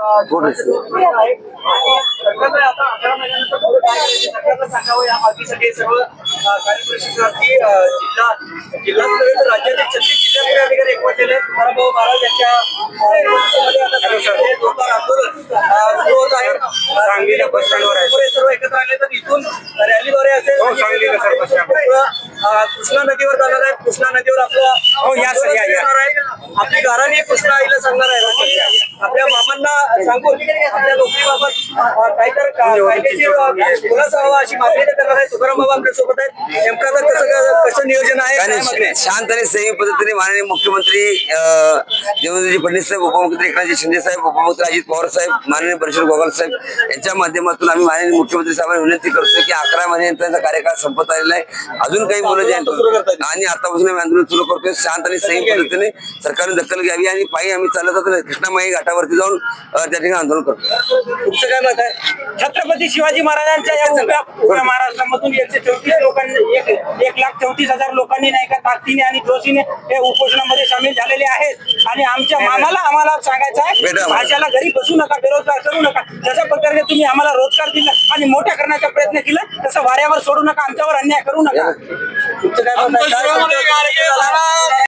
आता 11 महिन्यानंतर सरकारला सांगावं या मागणीसाठी सर्व कार्यपरिषदेवरती जिल्हा राज्यातील 36 जिल्हा अधिकारी एकवटलेले भाऊ महाराज यांच्या जोरदार आंदोलन सुरू होत आहे। सांगलीला बस स्टँडवर आहे सर्व एकत्र आले तर इथून रॅलीद्वारे असेल कृष्णा नदीवर जाणार आहे। कृष्णा नदीवर आपली गाराणी कृष्णा आईला सांगणार आहे। आपल्या मामांना सांगून आपल्या नोकरीबाबत काहीतरी खुलासा व्हावा अशी मागणी करणार आहे। तुकाराम बाबा आपल्या सोबत आहेत। नेमकं कसं नियोजन आहे? शांत आणि संयमी पद्धतीने माननीय मुख्यमंत्री देवेंद्रजी फडणवीस साहेब, उपमुख्यमंत्री एकनाथजी शिंदे साहेब, उपमुख्यमंत्री अजित पवार साहेब, माननीय परिषद गोगाल साहेब यांच्या माध्यमातून आम्ही माननीय मुख्यमंत्री साहेबांना विनंती करतो की 11 महिन्यांचा कार्यकाळ संपत आलेला आहे। अजून काही मुलं जे आणि आतापासून आम्ही आंदोलन सुरू करतोय। शांत आणि संयमी पद्धतीने सरकारने दखल घ्यावी आणि पायी आम्ही चालत होतो कृष्णामाई घाटावरती जाऊन त्या ठिकाणी आंदोलन करतो। तुमचं काय मत आहे? छत्रपती शिवाजी महाराजांच्या या उभ्या महाराष्ट्रामधून 134 लोकांनी 1,34,000 लोकांनी नाही का ताकदीने आणि जोशीने हे उपोषणामध्ये सामील झालेले आहेत। आणि आमच्या आम्हाला सांगायचं आहे, भाषाला घरी बसू नका, बेरोजगार करू नका। जशा प्रकारे तुम्ही आम्हाला रोजगार दिला आणि मोठ्या करण्याचा प्रयत्न केला तसं वाऱ्यावर सोडू नका, आमच्यावर अन्याय करू नका। तुमचं काय मत आहे?